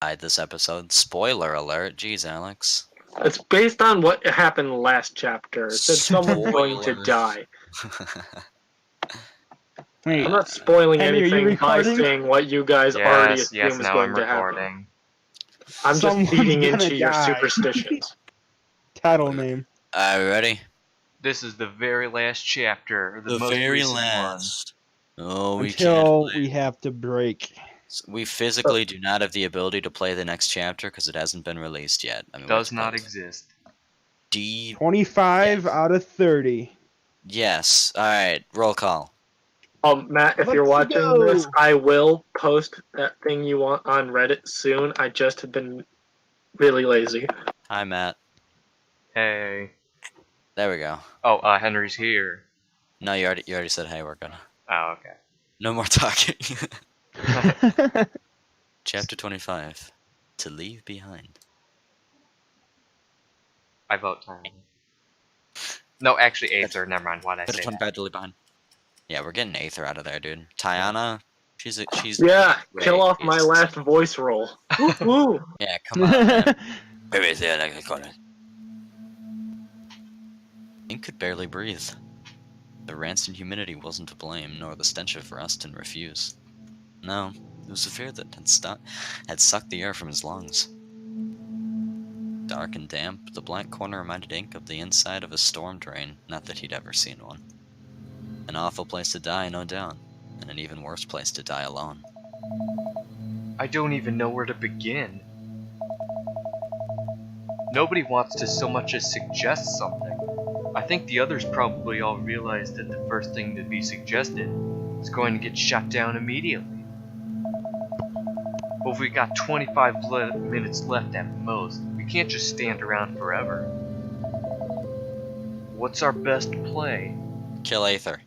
hide this episode. Spoiler alert. Jeez, Alex. It's based on what happened last chapter. It said someone's going to Spoiler. die. Wait, I'm not spoiling Henry, are you anything by recording? saying what you guys already assume Yes, is now going I'm to happen. recording. I'm just Someone's feeding gonna into your die. superstitions. Title name. Are you ready? This is the very last chapter, the most very recent last. Oh, we Until can't. we have to break. We physically do not have the ability to play the next chapter because it hasn't been released yet. I mean, Does not exist. 25 out of 30. Yes. All right. Roll call. Matt, if you're Let's watching go. this, I will post that thing you want on Reddit soon. I just have been really lazy. Hi, Matt. Hey. There we go. Oh, Henry's here. No, you already said, hey, we're gonna. Oh, okay. No more talking. Chapter 25. To leave behind. I vote Tyler. No, actually, Aether. Never mind. Why'd I say Chapter 25 that? to leave behind. Yeah, we're getting Aether out of there, dude. Tiana, she's Yeah, great. kill off my last voice roll. Woo! Yeah, come on, man. Where is it? I got it. Ink could barely breathe. The rancid humidity wasn't to blame, nor the stench of rust and refuse. No, it was the fear that had sucked the air from his lungs. Dark and damp, the black corner reminded Ink of the inside of a storm drain, not that he'd ever seen one. An awful place to die, no doubt, and an even worse place to die alone. I don't even know where to begin. Nobody wants to so much as suggest something. I think the others probably all realized that the first thing to be suggested is going to get shut down immediately. But if we got 25 minutes left at most, we can't just stand around forever. What's our best play? Kill Aether.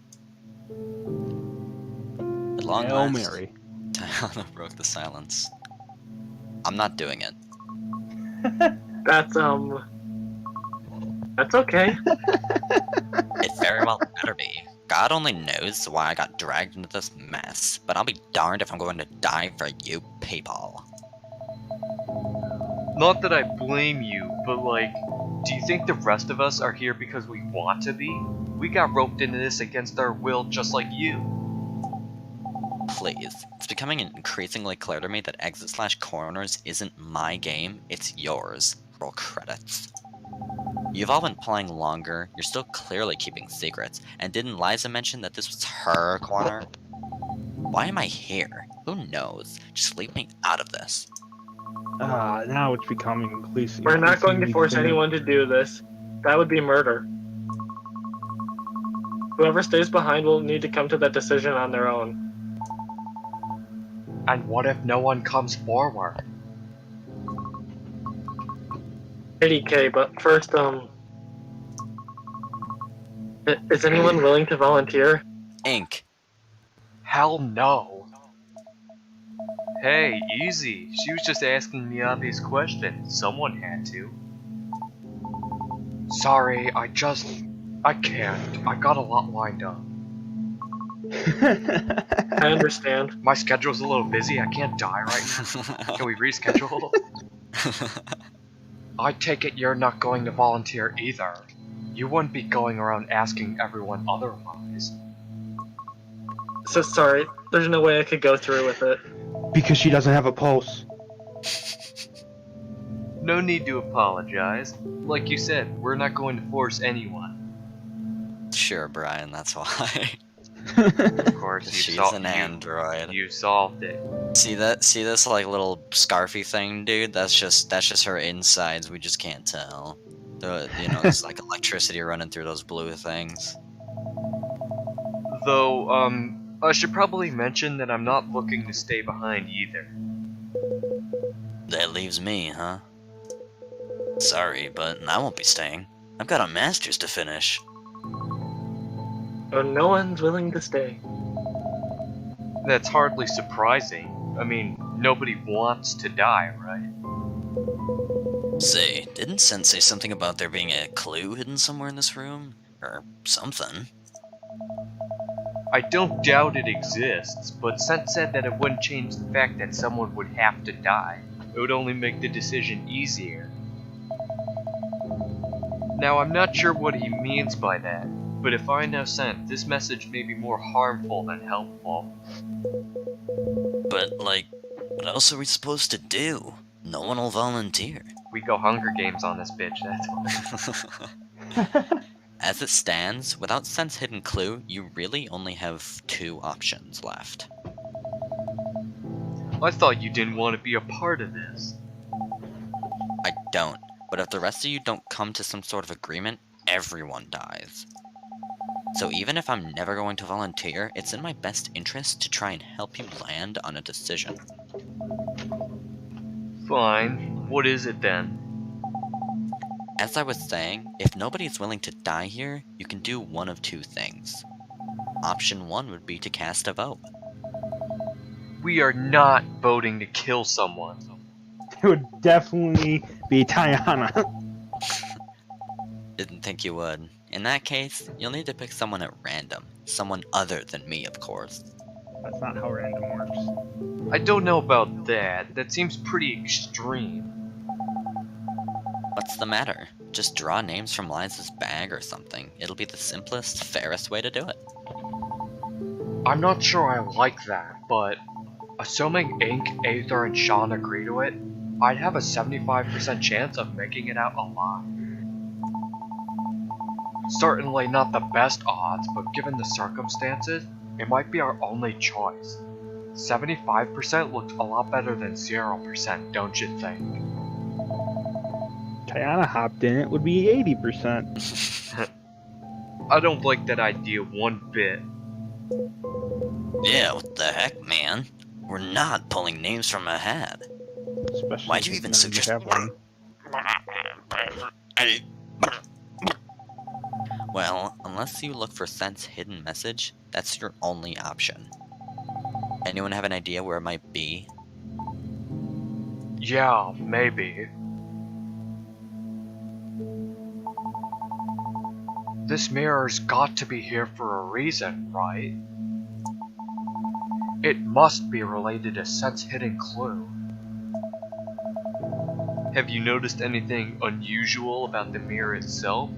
At long Hail last, Mary. Tiana broke the silence. I'm not doing it. That's okay. It very well better be. God only knows why I got dragged into this mess, but I'll be darned if I'm going to die for you people. Not that I blame you, but like, do you think the rest of us are here because we want to be? We got roped into this against our will just like you. Please, it's becoming increasingly clear to me that Exit/Corners isn't my game, it's yours. Roll credits. You've all been playing longer, you're still clearly keeping secrets, and didn't Liza mention that this was her corner? Why am I here? Who knows? Just leave me out of this. Now it's becoming inclusive. We're not going to force anyone to do this. That would be murder. Whoever stays behind will need to come to that decision on their own. And what if no one comes forward? 80k, but first, is anyone willing to volunteer? Ink. Hell no. Hey, easy. She was just asking the obvious question. Someone had to. Sorry, I can't. I got a lot lined up. I understand. My schedule's a little busy. I can't die right now. Can we reschedule? I take it you're not going to volunteer either. You wouldn't be going around asking everyone otherwise. So sorry, there's no way I could go through with it. Because she doesn't have a pulse. No need to apologize. Like you said, we're not going to force anyone. Sure, Brian, that's why. Of course, She's solved an android. You solved it. See this like little scarfy thing, dude? That's just her insides. We just can't tell. It's like electricity running through those blue things. Though, I should probably mention that I'm not looking to stay behind either. That leaves me, huh? Sorry, but I won't be staying. I've got a master's to finish. So no one's willing to stay. That's hardly surprising. I mean, nobody wants to die, right? Say, didn't Sen say something about there being a clue hidden somewhere in this room? Or something? I don't doubt it exists, but Sent said that it wouldn't change the fact that someone would have to die. It would only make the decision easier. Now, I'm not sure what he means by that, but if I know scent, this message may be more harmful than helpful. But, like, what else are we supposed to do? No one will volunteer. We go Hunger Games on this bitch, that's all. As it stands, without Scent's hidden clue, you really only have 2 options left. I thought you didn't want to be a part of this. I don't, but if the rest of you don't come to some sort of agreement, everyone dies. So even if I'm never going to volunteer, it's in my best interest to try and help you land on a decision. Fine. What is it then? As I was saying, if nobody's willing to die here, you can do one of 2 things. Option 1 would be to cast a vote. We are not voting to kill someone. It would definitely be Tiana. Didn't think you would. In that case, you'll need to pick someone at random. Someone other than me, of course. That's not how random works. I don't know about that. That seems pretty extreme. What's the matter? Just draw names from Liza's bag or something. It'll be the simplest, fairest way to do it. I'm not sure I like that, but assuming Ink, Aether, and Sean agree to it, I'd have a 75% chance of making it out alive. Certainly not the best odds, but given the circumstances, it might be our only choice. 75% looks a lot better than 0%, don't you think? Tiana hopped in, it would be 80%. I don't like that idea one bit. Yeah, what the heck, man? We're not pulling names from a hat. Especially Why'd you since even none of suggest have one. Well, unless you look for Scent's hidden message, that's your only option. Anyone have an idea where it might be? Yeah, maybe. This mirror's got to be here for a reason, right? It must be related to Scent's hidden clue. Have you noticed anything unusual about the mirror itself?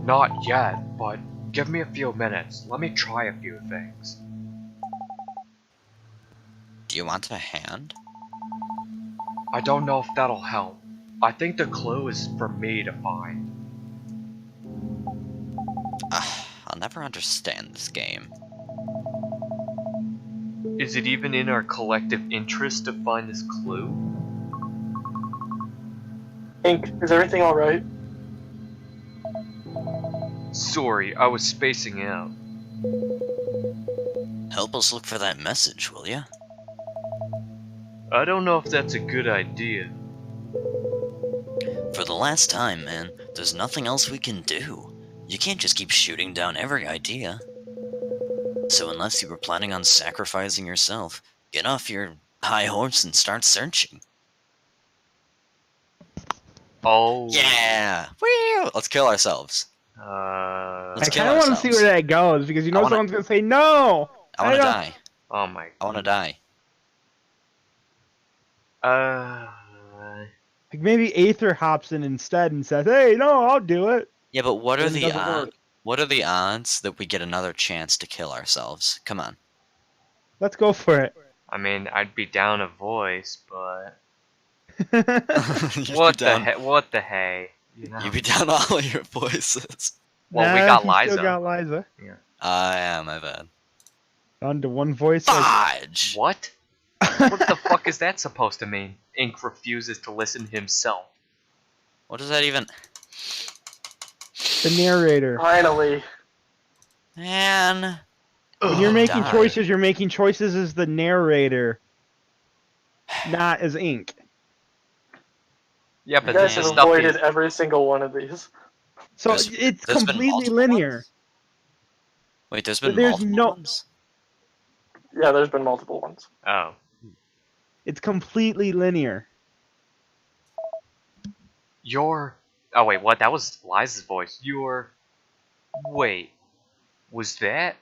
Not yet, but give me a few minutes. Let me try a few things. Do you want a hand? I don't know if that'll help. I think the clue is for me to find. I'll never understand this game. Is it even in our collective interest to find this clue? Ink, is everything alright? Sorry, I was spacing out. Help us look for that message, will ya? I don't know if that's a good idea. For the last time, man, there's nothing else we can do. You can't just keep shooting down every idea. So unless you were planning on sacrificing yourself, get off your high horse and start searching. Oh. Yeah! Woo! Let's kill ourselves. I Let's kill kind of want to see ourselves. where that goes because you know I wanna- someone's gonna say no. I wanna don't- die. Oh my. I wanna die. Like maybe Aether hops in instead and says, "Hey, no, I'll do it." Yeah, but what are Then it the doesn't odds? work. What are the odds that we get another chance to kill ourselves? Come on. Let's go for it. I mean, I'd be down a voice, but You'd what be the down, heck? What the hey? You know? You'd be down all of your voices. Well, we Nah, got you Liza. Still got Liza. Yeah, my bad. Down to one voice. Like, Fudge! What? What the fuck is that supposed to mean? Ink refuses to listen himself. What does that even... the narrator. Finally. Man... When you're making die. choices, you're making choices as the narrator, not as Ink. Yeah, You but guys this have is stuff avoided is... every single one of these. So There's- it's there's been completely multiple linear. ones? Wait, there's been There's multiple no- ones? Yeah, there's been multiple ones. Oh. It's completely linear. You're... Oh wait, what? That was Liza's voice. You're... Wait. Was that...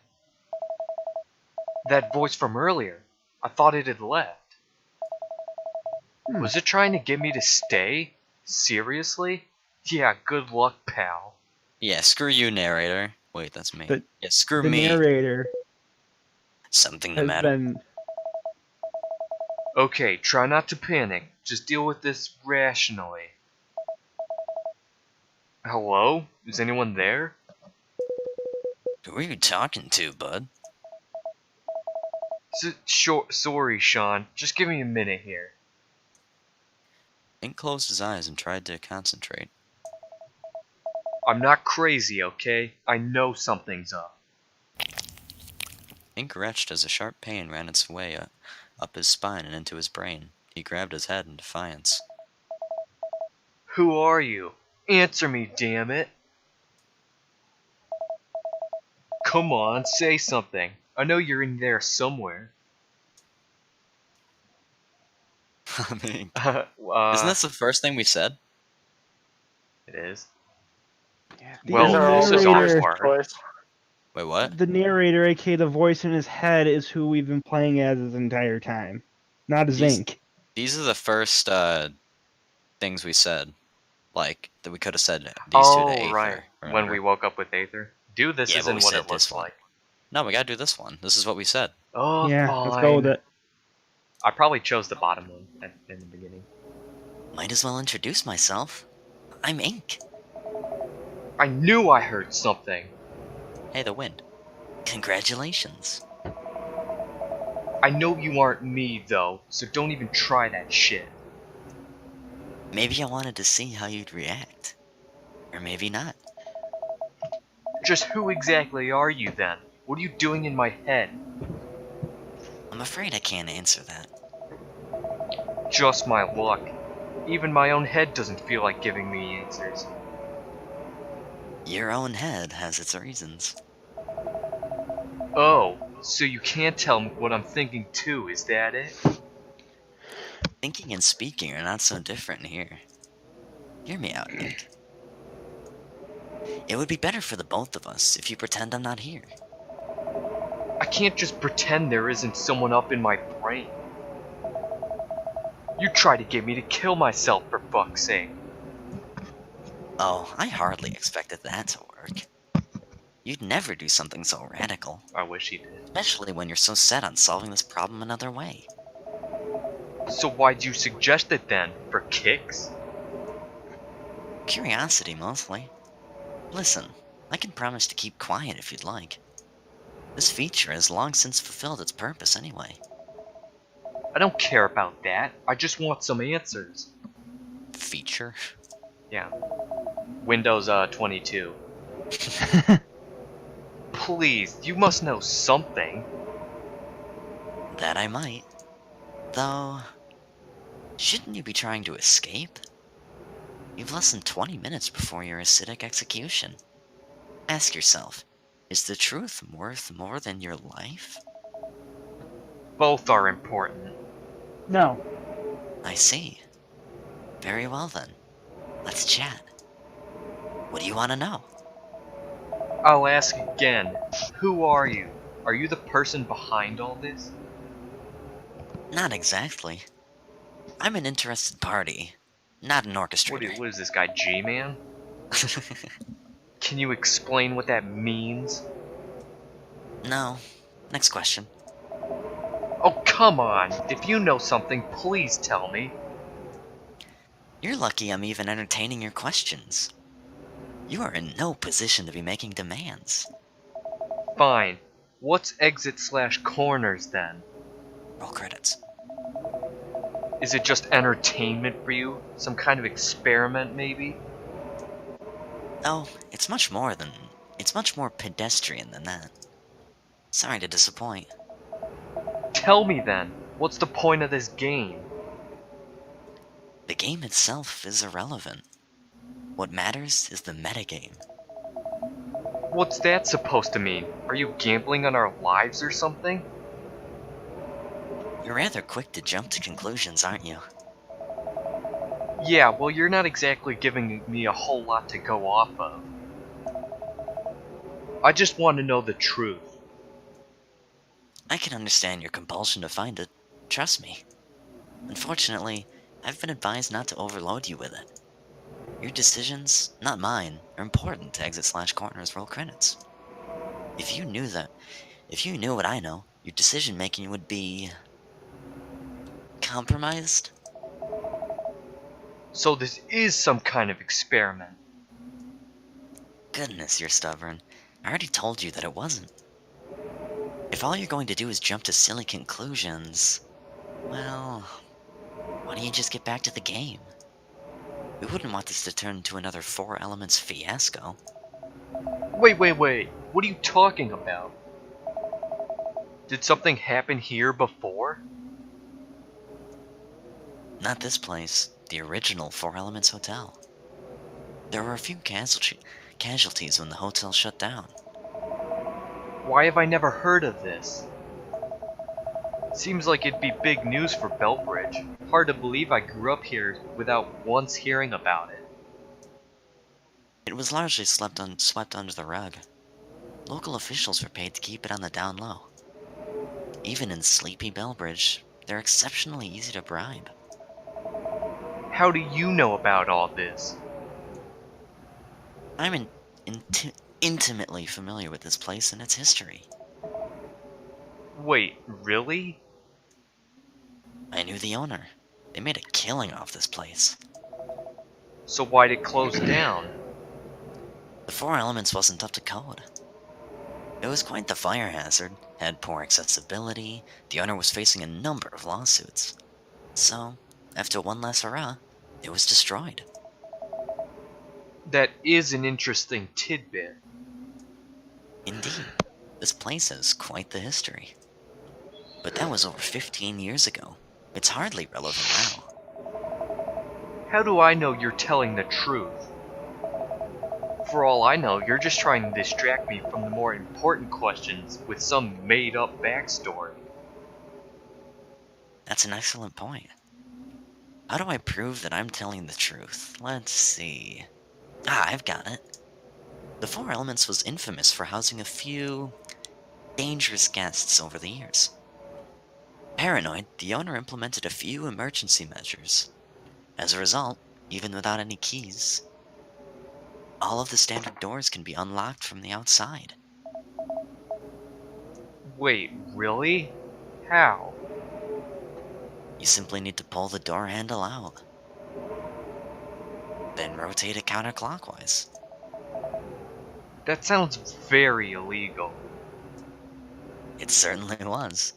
That voice from earlier? I thought it had left. Was it trying to get me to stay? Seriously? Yeah, good luck, pal. Yeah, screw you, narrator. Wait, that's me. The- Yeah, screw The me. narrator Something the has matter? been. Okay, try not to panic. Just deal with this rationally. Hello? Is anyone there? Who are you talking to, bud? Sorry, Sean. Just give me a minute here. Ink closed his eyes and tried to concentrate. I'm not crazy, okay? I know something's up. Ink retched as a sharp pain ran its way up his spine and into his brain. He grabbed his head in defiance. Who are you? Answer me, damn it! Come on, say something. I know you're in there somewhere. I mean, uh, isn't this the first thing we said? It is. The Well, These are all this is our Sean's part. choice. Wait, what? The narrator, aka the voice in his head, is who we've been playing as this entire time, not Zinc. These are the first things we said. Like, that we could have said these two to Aether. Right. Remember? When we woke up with Aether. Dude, this Yeah, but we isn't what said it looks this one. like. No, we gotta do this one. This is what we said. Oh, Yeah, fine. let's go with it. I probably chose the bottom one in the beginning. Might as well introduce myself. I'm Ink. I knew I heard something. Hey, the wind. Congratulations. I know you aren't me, though, so don't even try that shit. Maybe I wanted to see how you'd react. Or maybe not. Just who exactly are you, then? What are you doing in my head? I'm afraid I can't answer that. Just my luck. Even my own head doesn't feel like giving me answers. Your own head has its reasons. Oh, so you can't tell me what I'm thinking too, is that it? Thinking and speaking are not so different here. Hear me out, Ink. It would be better for the both of us if you pretend I'm not here. I can't just pretend there isn't someone up in my brain. You try to get me to kill myself, for fuck's sake. Oh, I hardly expected that to work. You'd never do something so radical. I wish he did. Especially when you're so set on solving this problem another way. So why'd you suggest it then? For kicks? Curiosity, mostly. Listen, I can promise to keep quiet if you'd like. This feature has long since fulfilled its purpose anyway. I don't care about that. I just want some answers. Feature? Yeah. Windows 22. Please, you must know something. That I might. Though, shouldn't you be trying to escape? You've less than 20 minutes before your acidic execution. Ask yourself, is the truth worth more than your life? Both are important. No. I see. Very well then. Let's chat. What do you want to know? I'll ask again. Who are you? Are you the person behind all this? Not exactly. I'm an interested party, not an orchestrator. What is this guy, G-Man? Can you explain what that means? No. Next question. Oh, come on! If you know something, please tell me. You're lucky I'm even entertaining your questions. You are in no position to be making demands. Fine. What's exit/corners then? Roll credits. Is it just entertainment for you? Some kind of experiment, maybe? Oh, it's much more pedestrian than that. Sorry to disappoint. Tell me then, what's the point of this game? The game itself is irrelevant. What matters is the metagame. What's that supposed to mean? Are you gambling on our lives or something? You're rather quick to jump to conclusions, aren't you? Yeah, well, you're not exactly giving me a whole lot to go off of. I just want to know the truth. I can understand your compulsion to find it. Trust me. Unfortunately, I've been advised not to overload you with it. Your decisions, not mine, are important to Exit/Corner's roll credits. If you knew what I know, your decision making would be compromised? So this is some kind of experiment. Goodness, you're stubborn. I already told you that it wasn't. If all you're going to do is jump to silly conclusions, well, why don't you just get back to the game? We wouldn't want this to turn into another 4 elements fiasco. Wait. What are you talking about? Did something happen here before? Not this place, the original 4 Elements Hotel. There were a few casualties when the hotel shut down. Why have I never heard of this? Seems like it'd be big news for Belbridge. Hard to believe I grew up here without once hearing about it. It was largely swept under the rug. Local officials were paid to keep it on the down low. Even in sleepy Belbridge, they're exceptionally easy to bribe. How do you know about all this? I'm intimately familiar with this place and its history. Wait, really? I knew the owner. They made a killing off this place. So why'd it close down? The 4 Elements wasn't up to code. It was quite the fire hazard, had poor accessibility, the owner was facing a number of lawsuits. So, after one last hurrah, it was destroyed. That is an interesting tidbit. Indeed, this place has quite the history. But that was over 15 years ago. It's hardly relevant now. How do I know you're telling the truth? For all I know, you're just trying to distract me from the more important questions with some made-up backstory. That's an excellent point. How do I prove that I'm telling the truth? Let's see. I've got it. The 4 Elements was infamous for housing a few dangerous guests over the years. Paranoid, the owner implemented a few emergency measures. As a result, even without any keys, all of the standard doors can be unlocked from the outside. Wait, really? How? You simply need to pull the door handle out. Then rotate it counterclockwise. That sounds very illegal. It certainly was.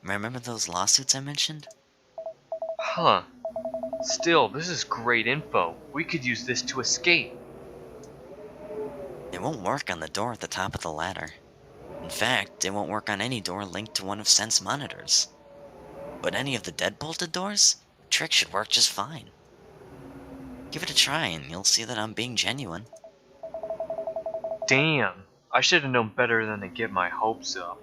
Remember those lawsuits I mentioned? Huh. Still, this is great info. We could use this to escape. It won't work on the door at the top of the ladder. In fact, it won't work on any door linked to one of Sen's monitors. But any of the deadbolted doors, the trick should work just fine. Give it a try and you'll see that I'm being genuine. Damn, I should have known better than to get my hopes up.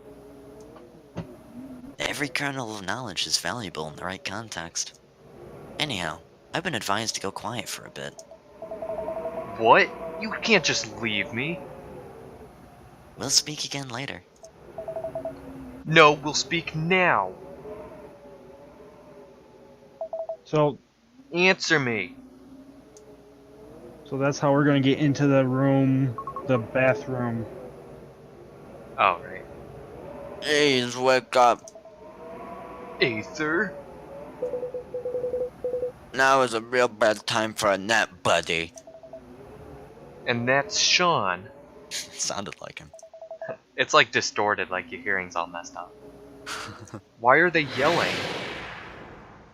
Every kernel of knowledge is valuable in the right context. Anyhow, I've been advised to go quiet for a bit. What? You can't just leave me. We'll speak again later. No, we'll speak now. So Answer me. that's how we're gonna get into the room, the bathroom. Oh, right. Please wake up. Aether? Now is a real bad time for a nap, buddy. And that's Sean. Sounded like him. It's like distorted, like your hearing's all messed up. Why are they yelling?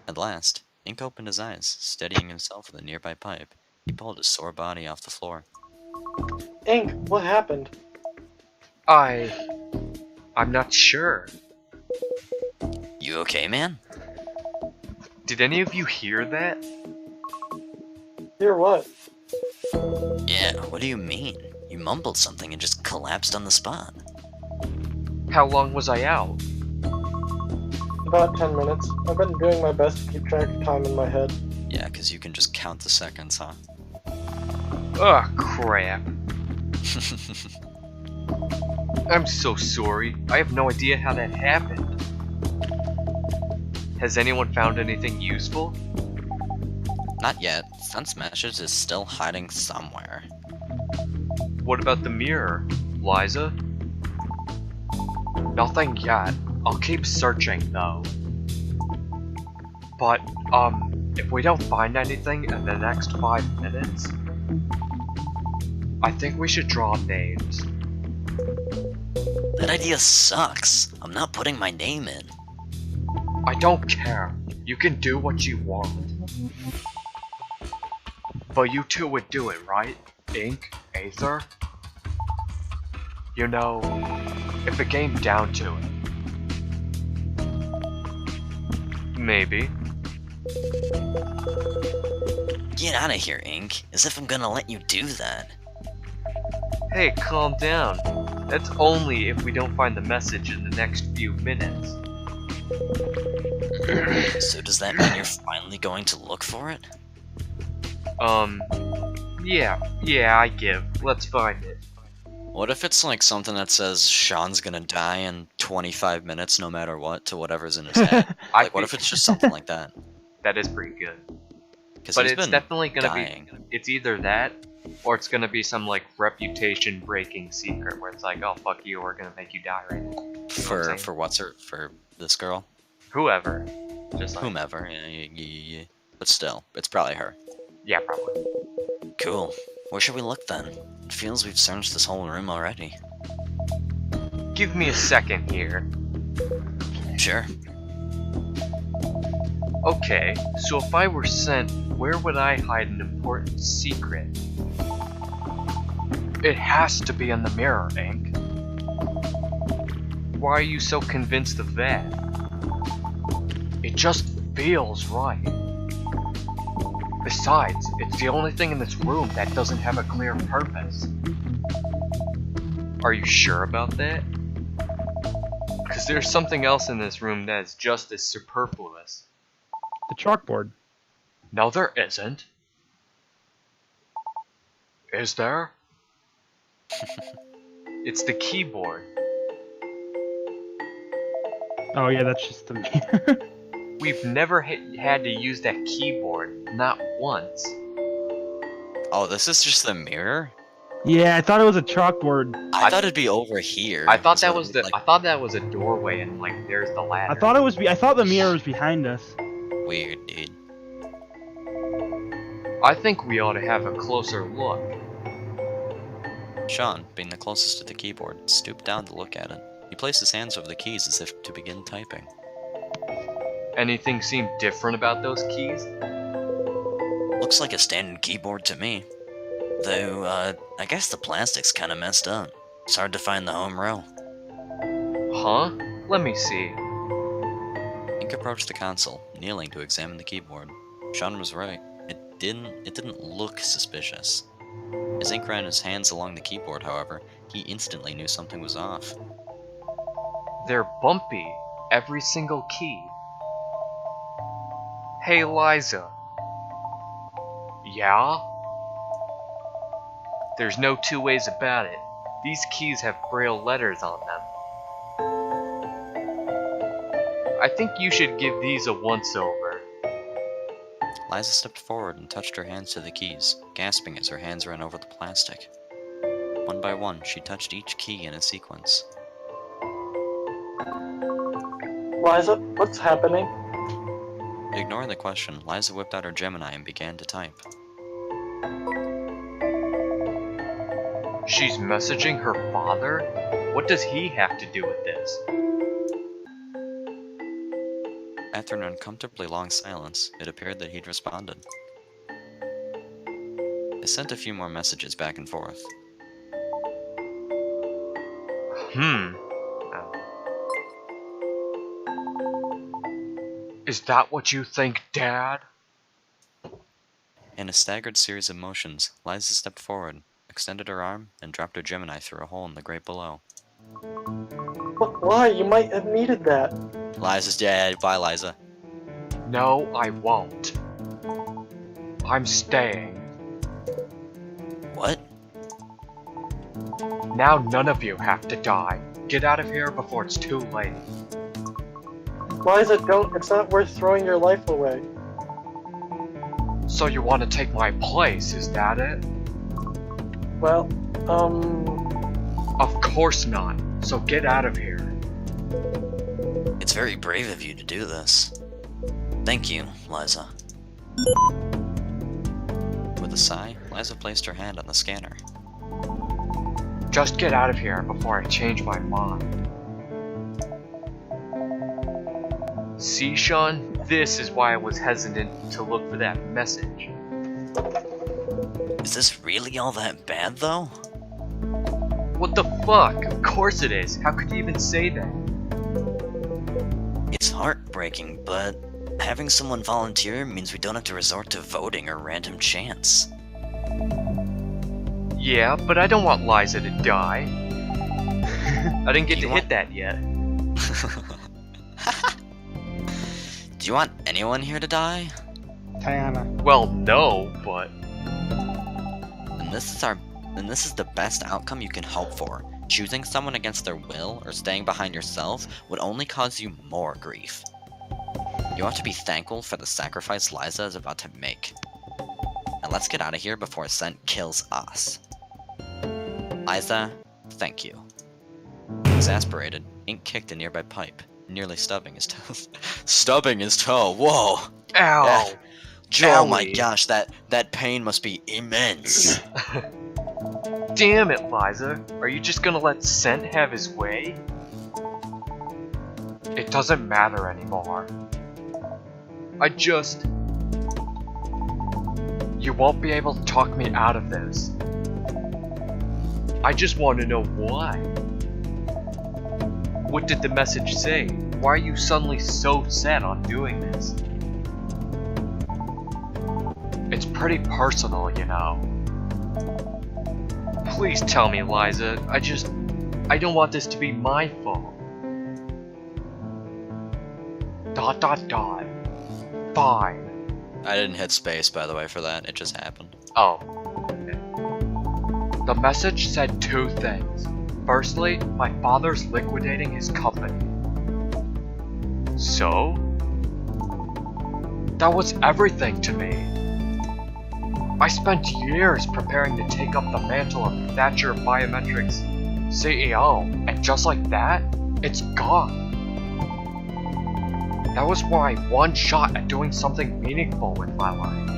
At last, Ink opened his eyes, steadying himself with a nearby pipe. He pulled his sore body off the floor. Ink, what happened? I'm not sure. You okay, man? Did any of you hear that? Hear what? Yeah, what do you mean? You mumbled something and just collapsed on the spot. How long was I out? About 10 minutes. I've been doing my best to keep track of time in my head. Yeah, 'cause you can just count the seconds, huh? Ugh, crap. I'm so sorry. I have no idea how that happened. Has anyone found anything useful? Not yet. Sense message is still hiding somewhere. What about the mirror, Liza? Nothing yet. I'll keep searching though. But, if we don't find anything in the next 5 minutes, I think we should draw names. That idea sucks. I'm not putting my name in. I don't care. You can do what you want. But you two would do it, right? Ink? Aether? You know, if it came down to it. Maybe. Get out of here, Ink. As if I'm gonna let you do that. Hey, calm down. That's only if we don't find the message in the next few minutes. So does that mean you're finally going to look for it? Yeah, I give. Let's find it. What if it's like something that says Sean's gonna die in 25 minutes no matter what to whatever's in his head? Like, what if it's just something like that? That is pretty good. Because But he's it's been definitely gonna dying. be. It's either that, or it's gonna be some like reputation breaking secret where it's like, oh fuck you, we're gonna make you die right now. For this girl? Whoever. Just like, Whomever. Yeah. But still, it's probably her. yeah, probably. Cool. Where should we look then? It feels we've searched this whole room already. Give me a second here. Sure. Okay, so if I were sent, where would I hide an important secret? It has to be in the mirror, Ink. Why are you so convinced of that? It just feels right. Besides, it's the only thing in this room that doesn't have a clear purpose. Are you sure about that? Because there's something else in this room that is just as superfluous. The chalkboard. No, there isn't. Is there? It's the keyboard. Oh yeah, that's just the mirror. We've never had to use that keyboard, not once. Oh, this is just the mirror? Yeah, I thought it was a chalkboard. I thought it'd be over here. I thought is that what was it the. looked I thought that was a doorway, and like there's the ladder. I thought it was. I thought the mirror was behind us. Weird, dude. I think we ought to have a closer look. Sean, being the closest to the keyboard, stooped down to look at it. He placed his hands over the keys as if to begin typing. Anything seem different about those keys? Looks like a standard keyboard to me. Though, I guess the plastic's kinda messed up. It's hard to find the home row. Huh? Let me see. Ink approached the console, kneeling to examine the keyboard. Sean was right. It didn't look suspicious. As Ink ran his hands along the keyboard, however, he instantly knew something was off. They're bumpy. Every single key. Hey, Liza. Yeah? There's no two ways about it. These keys have braille letters on them. I think you should give these a once-over. Liza stepped forward and touched her hands to the keys, gasping as her hands ran over the plastic. One by one, she touched each key in a sequence. Liza, what's happening? Ignoring the question, Liza whipped out her Gemini and began to type. She's messaging her father? What does he have to do with this? After an uncomfortably long silence, it appeared that he'd responded. They sent a few more messages back and forth. Is that what you think, Dad? In a staggered series of motions, Liza stepped forward, extended her arm, and dropped her Gemini through a hole in the grate below. But why? You might have needed that. Liza's dead. Bye, Liza. No, I won't. I'm staying. What? Now none of you have to die. Get out of here before it's too late. Liza, don't. It's not worth throwing your life away. So you want to take my place, is that it? Well, Of course not. So get out of here. It's very brave of you to do this. Thank you, Liza. With a sigh, Liza placed her hand on the scanner. Just get out of here before I change my mind. See, Sean? This is why I was hesitant to look for that message. Is this really all that bad, though? What the fuck? Of course it is. How could you even say that? It's heartbreaking, but having someone volunteer means we don't have to resort to voting or random chance. Yeah, but I don't want Liza to die. I didn't get to hit that yet. Do you want anyone here to die? Tiana. Well, no, but... Then this is the best outcome you can hope for. Choosing someone against their will or staying behind yourself would only cause you more grief. You ought to be thankful for the sacrifice Liza is about to make. Now let's get out of here before Scent kills us. Liza, thank you. Exasperated, Ink kicked a nearby pipe, nearly stubbing his toe. Stubbing his toe, whoa! Ow! Oh my Owie. gosh, that pain must be immense. Damn it, Liza. Are you just gonna let Scent have his way? It doesn't matter anymore. You won't be able to talk me out of this. I just want to know why. What did the message say? Why are you suddenly so set on doing this? It's pretty personal, you know. Please tell me, Liza. I don't want this to be my fault. ... Fine. I didn't hit space, by the way, for that. It just happened. Oh. Okay. The message said two things. Firstly, my father's liquidating his company. So? That was everything to me. I spent years preparing to take up the mantle of Thatcher Biometrics CEO, and just like that, it's gone. That was my one shot at doing something meaningful with my life.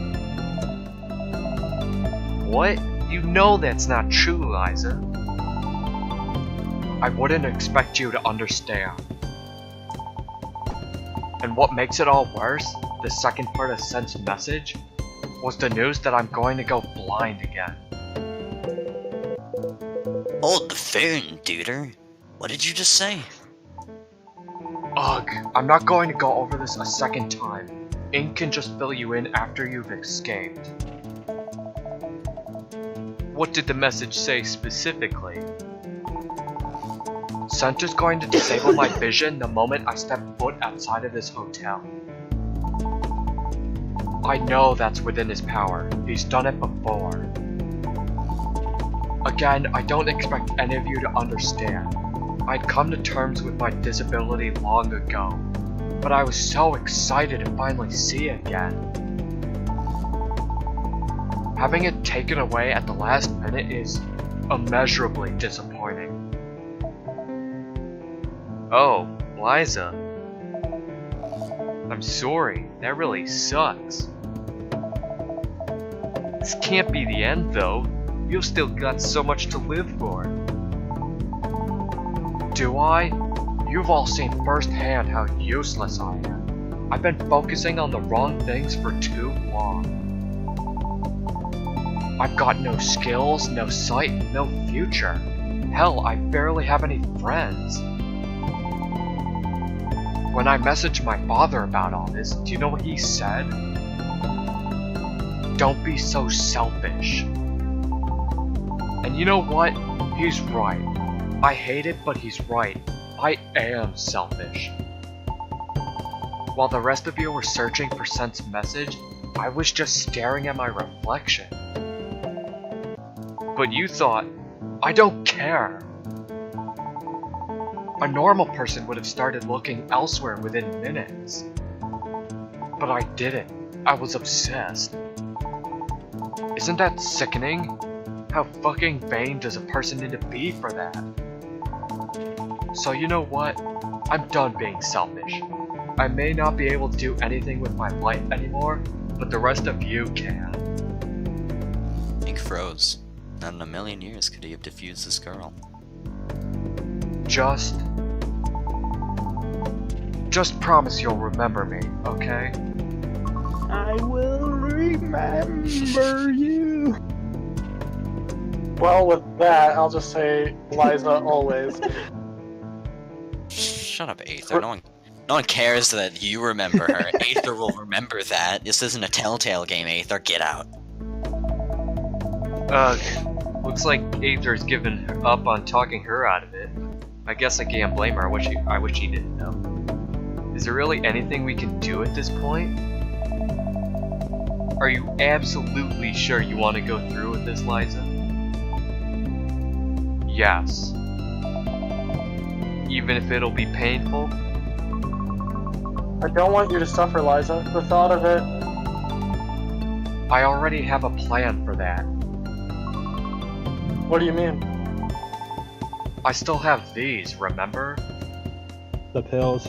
What? You know that's not true, Liza. I wouldn't expect you to understand. And what makes it all worse, the second part of Scent's message, was the news that I'm going to go blind again. Hold the phone, duder. What did you just say? Ugh, I'm not going to go over this a second time. Ink can just fill you in after you've escaped. What did the message say specifically? Scent is going to disable my vision the moment I step foot outside of this hotel. I know that's within his power. He's done it before. Again, I don't expect any of you to understand. I'd come to terms with my disability long ago, but I was so excited to finally see it again. Having it taken away at the last minute is immeasurably disappointing. Oh, Liza. I'm sorry, that really sucks. This can't be the end though. You've still got so much to live for. Do I? You've all seen firsthand how useless I am. I've been focusing on the wrong things for too long. I've got no skills, no sight, no future. Hell, I barely have any friends. When I messaged my father about all this, do you know what he said? Don't be so selfish. And you know what? He's right. I hate it, but he's right. I am selfish. While the rest of you were searching for Scent's message, I was just staring at my reflection. But you thought, I don't care. A normal person would have started looking elsewhere within minutes. But I didn't. I was obsessed. Isn't that sickening? How fucking vain does a person need to be for that? So you know what? I'm done being selfish. I may not be able to do anything with my life anymore, but the rest of you can. Ink froze. Not in a million years could he have defused this girl. Just promise you'll remember me, okay? I will remember you. Well, with that, I'll just say Liza always. Shut up, Aether. No one cares that you remember her. Aether will remember that. This isn't a Telltale game, Aether. Get out. Looks like Aether's given up on talking her out of it. I guess I can't blame her. I wish she didn't know. Is there really anything we can do at this point? Are you absolutely sure you want to go through with this, Liza? Yes. Even if it'll be painful? I don't want you to suffer, Liza. The thought of it... I already have a plan for that. What do you mean? I still have these, remember? The pills.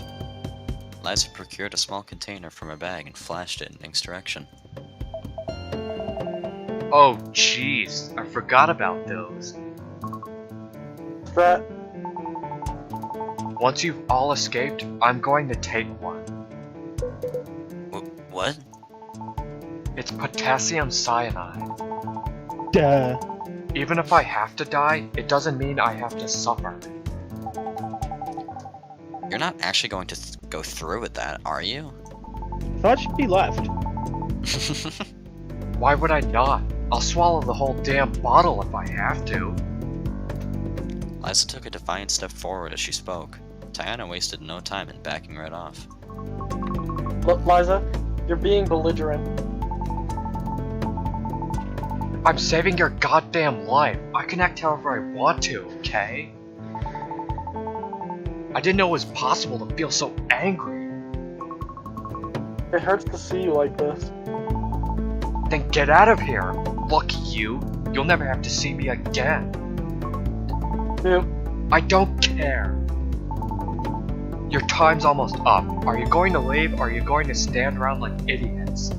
Liza procured a small container from her bag and flashed it in Ink's direction. Oh jeez, I forgot about those. That... Once you've all escaped, I'm going to take one. What? It's potassium cyanide. Duh. Even if I have to die, it doesn't mean I have to suffer. You're not actually going to go through with that, are you? Thought she'd be left. Why would I not? I'll swallow the whole damn bottle if I have to. Liza took a defiant step forward as she spoke. Tiana wasted no time in backing right off. Look, Liza, you're being belligerent. I'm saving your goddamn life. I can act however I want to, okay? I didn't know it was possible to feel so angry. It hurts to see you like this. Then get out of here. Lucky you. You'll never have to see me again. Dude, I don't care. Your time's almost up. Are you going to leave or are you going to stand around like idiots?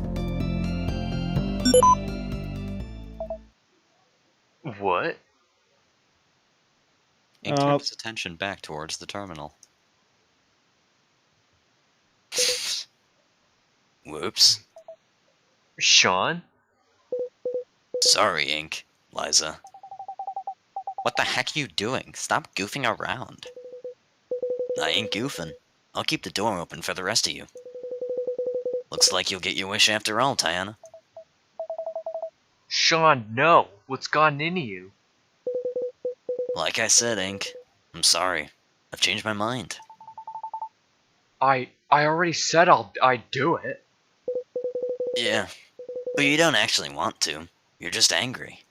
What? Ink turned his attention back towards the terminal. Whoops. Sean? Sorry, Ink. Liza. What the heck are you doing? Stop goofing around. I ain't goofing. I'll keep the door open for the rest of you. Looks like you'll get your wish after all, Tiana. Sean, no. What's gotten into you? Like I said, Ink. I'm sorry. I've changed my mind. I already said I'd do it. Yeah, but you don't actually want to. You're just angry.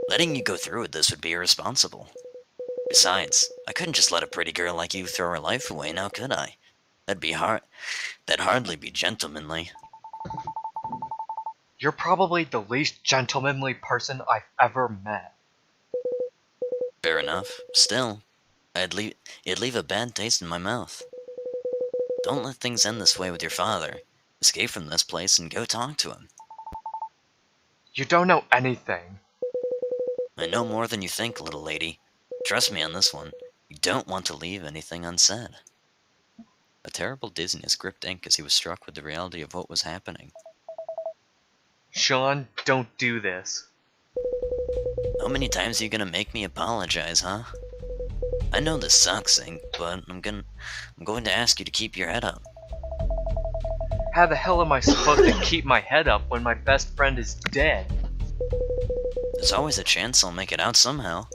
Letting you go through with this would be irresponsible. Besides, I couldn't just let a pretty girl like you throw her life away, now could I? That'd hardly be gentlemanly. You're probably the least gentlemanly person I've ever met. Fair enough. Still, it'd leave a bad taste in my mouth. Don't let things end this way with your father. Escape from this place and go talk to him. You don't know anything. I know more than you think, little lady. Trust me on this one. You don't want to leave anything unsaid. A terrible dizziness gripped Ink as he was struck with the reality of what was happening. Sean, don't do this. How many times are you gonna make me apologize, huh? I know this sucks, Ink, but I'm going to ask you to keep your head up. How the hell am I supposed to keep my head up when my best friend is dead? There's always a chance I'll make it out somehow.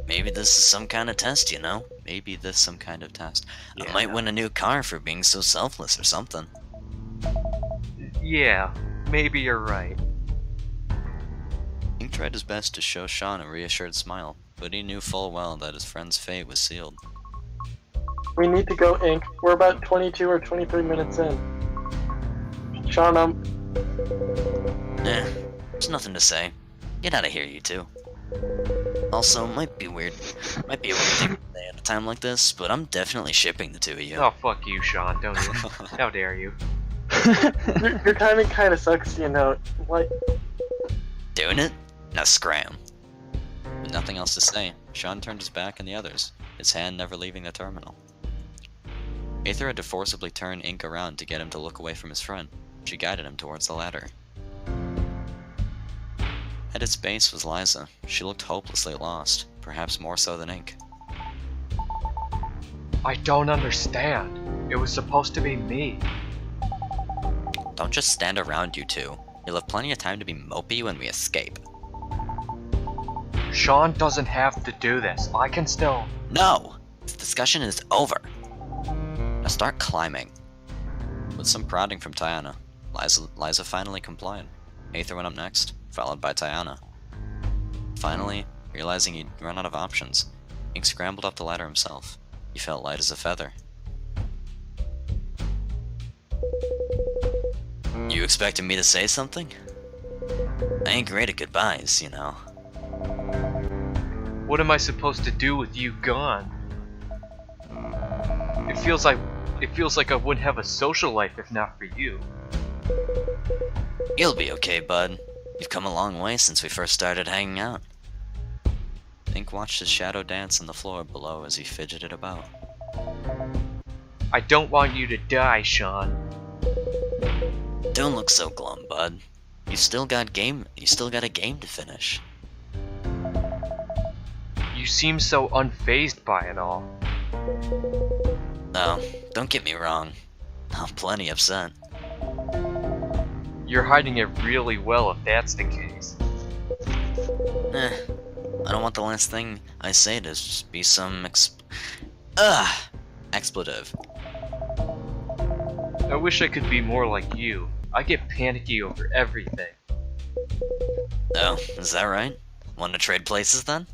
Maybe this is some kind of test, you know? Maybe this is some kind of test. Yeah. I might win a new car for being so selfless or something. Yeah, maybe you're right. Ink tried his best to show Sean a reassured smile, but he knew full well that his friend's fate was sealed. we need to go, Ink. We're about 22 or 23 minutes in. Sean, There's nothing to say. Get out of here, you two. Also, might be a weird thing to say at a time like this, but I'm definitely shipping the two of you. Oh, fuck you, Sean. Don't you? How dare you? Your timing kind of sucks, you know. Like, Doing it? Now scram. With nothing else to say, Sean turned his back on the others, his hand never leaving the terminal. Aether had to forcibly turn Ink around to get him to look away from his friend. She guided him towards the ladder. At its base was Liza. She looked hopelessly lost, perhaps more so than Ink. I don't understand. It was supposed to be me. Don't just stand around, you two. You'll have plenty of time to be mopey when we escape. Sean doesn't have to do this. I can still... No! This discussion is over. Now start climbing. With some prodding from Tiana, Liza finally complied. Aether went up next, followed by Tiana. Finally, realizing he'd run out of options, Ink scrambled up the ladder himself. He felt light as a feather. You expected me to say something? I ain't great at goodbyes, you know. What am I supposed to do with you gone? It feels like I wouldn't have a social life if not for you. You'll be okay, bud. You've come a long way since we first started hanging out. Ink watched his shadow dance on the floor below as he fidgeted about. I don't want you to die, Sean. Don't look so glum, bud. You still got a game to finish. You seem so unfazed by it all. No, don't get me wrong. I'm plenty upset. You're hiding it really well if that's the case. I don't want the last thing I say to just be some expletive. I wish I could be more like you. I get panicky over everything. Oh, is that right? Want to trade places then?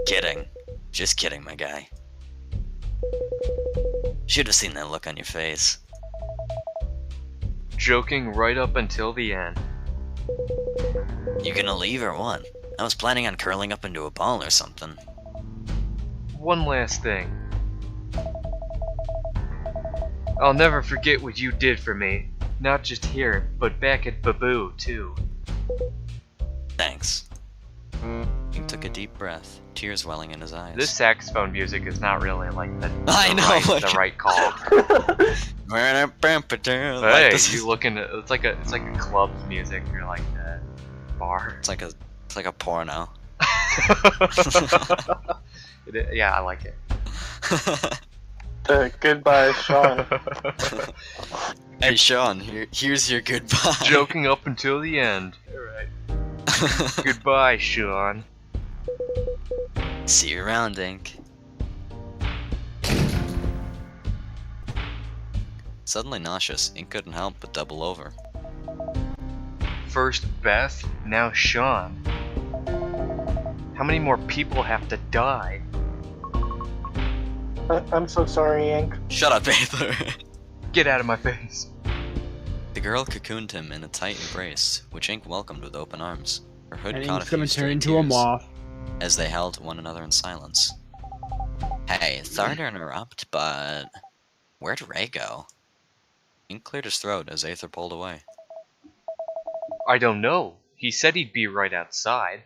Kidding. Just kidding, my guy. Should have seen that look on your face. Joking right up until the end. You gonna leave or what? I was planning on curling up into a ball or something. One last thing. I'll never forget what you did for me. Not just here, but back at Baboo, too. Thanks. He took a deep breath, tears welling in his eyes. This saxophone music is not really like the right call. Hey, you looking at it's like a club's music or like a bar. It's like a porno. Yeah, I like it. Goodbye, Sean. Hey Sean, here's your goodbye. Joking up until the end. Alright. Goodbye, Sean. See you around, Ink. Suddenly nauseous, Ink couldn't help but double over. First Beth, now Sean. How many more people have to die? I'm so sorry, Ink. Shut up, Aether. Get out of my face. The girl cocooned him in a tight embrace, which Ink welcomed with open arms. Her hood And caught a he's few gonna turn stray into a tears moth. as they held one another in silence. Hey, sorry to interrupt, but where'd Ray go? Ink cleared his throat as Aether pulled away. I don't know. He said he'd be right outside.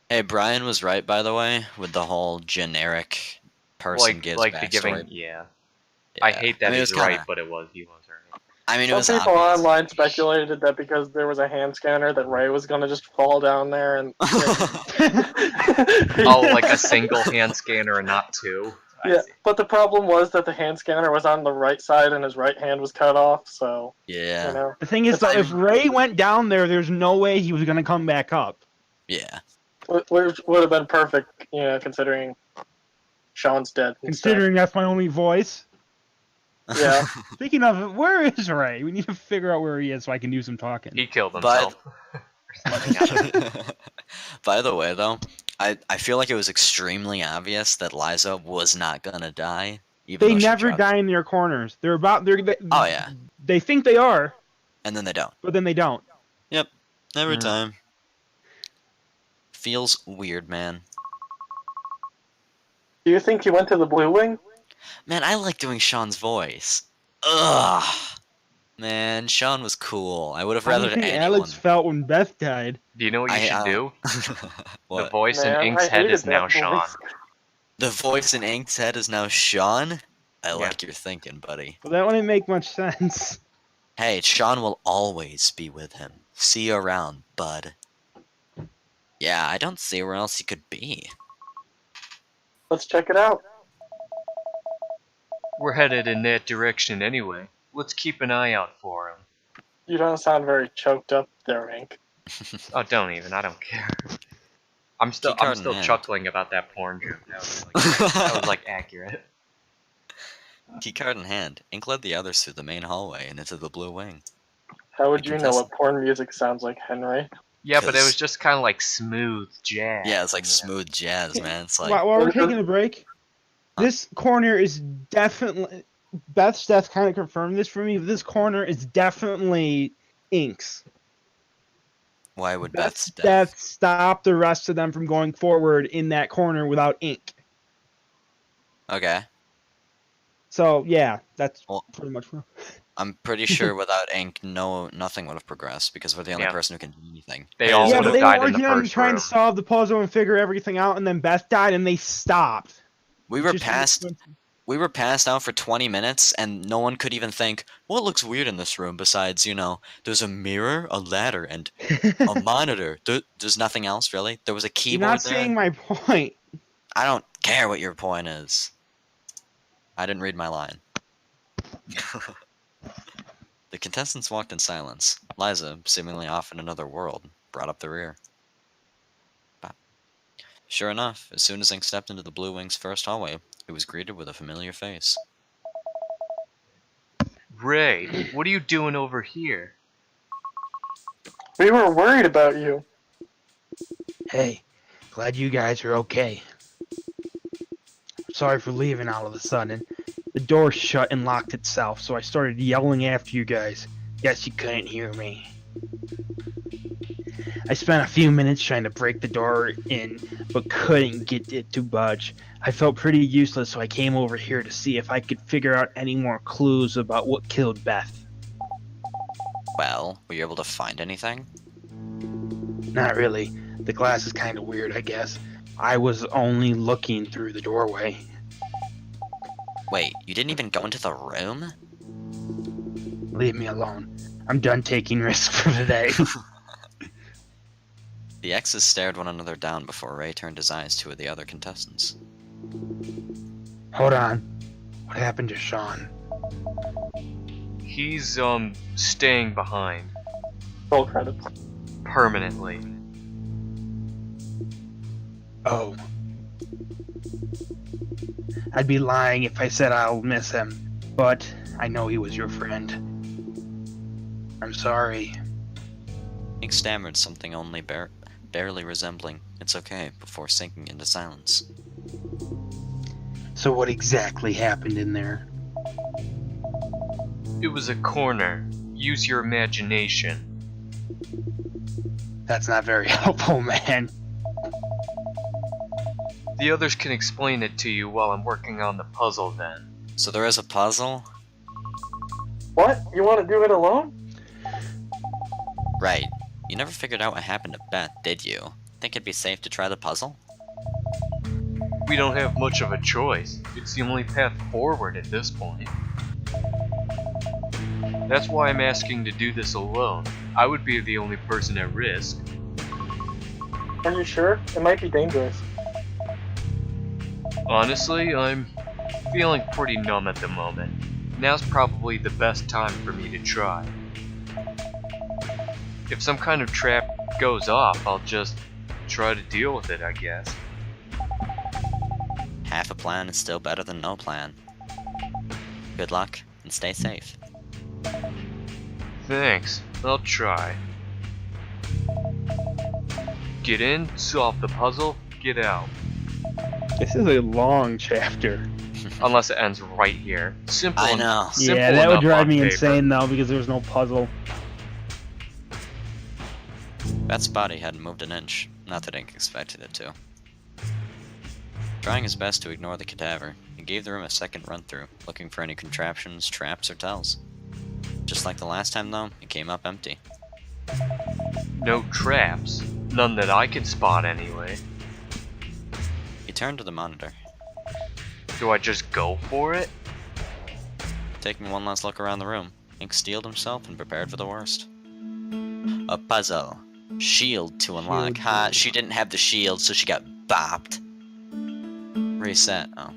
Hey, Brian was right, by the way, with the whole generic person gives like backstory. the giving, yeah. Yeah. I hate that I mean, he's it was kinda- right, but he was right. I mean, it Some was people obvious. online speculated that because there was a hand scanner that Ray was gonna just fall down there and... Oh, like a single hand scanner and not two? I Yeah, see. but the problem was that the hand scanner was on the right side and his right hand was cut off, so, Yeah. you know. The thing is, though, if Ray went down there's no way he was gonna come back up. Yeah. Which would have been perfect, you know, considering Sean's dead. and stuff. Considering that's my only voice. Yeah. Speaking of, where is Ray? We need to figure out where he is so I can do some talking. He killed But- himself. By the way, though, I feel like it was extremely obvious that Liza was not gonna die. Even They though she never tried. die in their corners. Oh yeah. They think they are, And then they don't. but then they don't. Yep. Every Hmm. time. Feels weird, man. Do you think you went to the Blue Wing? Man, I like doing Sean's voice. Ugh. Man, Sean was cool. I would have How do you rather think anyone. Alex felt when Beth died? Do you know what you should do? The What? voice in Man, Ink's I head hated is now that Sean. voice. The voice in Ink's head is now Sean? I Yeah. like your thinking, buddy. Well, that wouldn't make much sense. Hey, Sean will always be with him. See you around, bud. Yeah, I don't see where else he could be. Let's check it out. We're headed in that direction anyway. Let's keep an eye out for him. You don't sound very choked up there, Ink. Oh, don't even. I don't care. I'm still Keycard in hand. chuckling about that porn joke. That was like accurate. Keycard in hand, Ink led the others through the main hallway and into the Blue Wing. How would The you know what porn music sounds like, Henry? Yeah, but it 'Cause- was just kind of like smooth jazz. Yeah, it's like smooth jazz, man. It's like, While we're taking a break, this corner is definitely... Beth's death kind of confirmed this for me. This corner is definitely Ink's. why would Beth's Beth's death stopped the rest of them from going forward in that corner without Ink. Okay. So, yeah, that's Well- pretty much... I'm pretty sure without Ink, nothing would have progressed because we're the only Yeah. person who can do anything. They all Yeah, would but have they died were in the working on first trying room. to solve the puzzle and figure everything out, and then Beth died, and they stopped. We were Just- passed out for 20 minutes, and no one could even think, what looks weird in this room besides, there's a mirror, a ladder, and a monitor. There's nothing else, really? There was a You're keyboard not there? seeing my point. I don't care what your point is. I didn't read my line. The contestants walked in silence. Liza, seemingly off in another world, brought up the rear. Bop. Sure enough, as soon as Ink stepped into the Blue Wing's first hallway, it was greeted with a familiar face. Ray, what are you doing over here? We were worried about you. Hey, glad you guys are okay. Sorry for leaving all of a sudden. The door shut and locked itself, so I started yelling after you guys. Guess you couldn't hear me. I spent a few minutes trying to break the door in, but couldn't get it to budge. I felt pretty useless, so I came over here to see if I could figure out any more clues about what killed Beth. Well, were you able to find anything? Not really. The glass is kind of weird, I guess. I was only looking through the doorway. Wait, you didn't even go into the room? Leave me alone. I'm done taking risks for today. The exes stared one another down before Ray turned his eyes to the other contestants. Hold on. What happened to Sean? He's, staying behind. Roll credits. Permanently. Oh. I'd be lying if I said I'll miss him, but I know he was your friend. I'm sorry. Ink stammered something only barely resembling, "It's okay," before sinking into silence. So what exactly happened in there? It was a corner. Use your imagination. That's not very helpful, man. The others can explain it to you while I'm working on the puzzle then. So there is a puzzle? What? You want to do it alone? Right. You never figured out what happened to Beth, did you? Think it'd be safe to try the puzzle? We don't have much of a choice. It's the only path forward at this point. That's why I'm asking to do this alone. I would be the only person at risk. Are you sure? It might be dangerous. Honestly, I'm feeling pretty numb at the moment. Now's probably the best time for me to try. If some kind of trap goes off, I'll just try to deal with it, I guess. Half a plan is still better than no plan. Good luck, and stay safe. Thanks, I'll try. Get in, solve the puzzle, get out. This is a long chapter. Unless it ends right here. Simple. I know. Simple Yeah, that would enough drive on me paper. insane though because there's no puzzle. Bat's body hadn't moved an inch. Not that Ink expected it to. Trying his best to ignore the cadaver, he gave the room a second run-through, looking for any contraptions, traps, or tells. Just like the last time, though, it came up empty. No traps. None that I could spot anyway. He turned to the monitor. Do I just go for it? Taking one last look around the room, Ink steeled himself and prepared for the worst. A puzzle. Shield to unlock. Shield. Ha, she didn't have the shield, so she got bopped. Reset. Oh.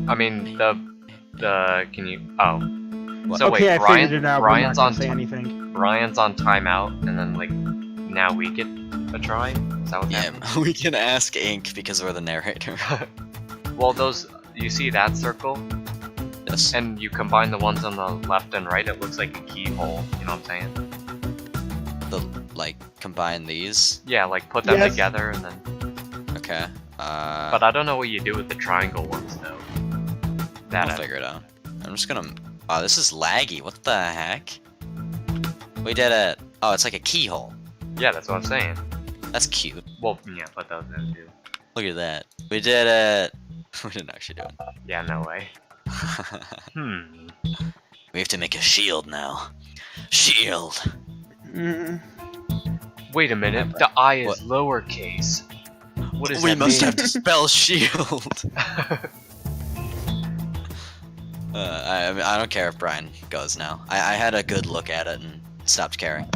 I mean, can you, oh. What? So Okay, wait, I Brian, figured it out. Brian's but I'm on not gonna say anything. Brian's on timeout, and then, like, now we get a try? Is that what Yeah, happened? we can ask Ink because we're the narrator. Well, those, you see that circle? Yes. And you combine the ones on the left and right, it looks like a keyhole, you know what I'm saying? Like, combine these. Yeah, like, put them Yes. together, and then... Okay. But I don't know what you do with the triangle ones, though. That I'll figure it out. I'm just gonna... Oh, this is laggy. What the heck? We did it. Oh, it's like a keyhole. Yeah, that's what I'm saying. That's cute. Well, yeah, put those in, too. Look at that. We did it. We didn't actually do it. Yeah, no way. We have to make a shield now. Shield. Mm. Wait a minute, the I is What? lowercase. What does We that must mean? have to spell shield. I don't care if Brian goes now. I had a good look at it and stopped caring.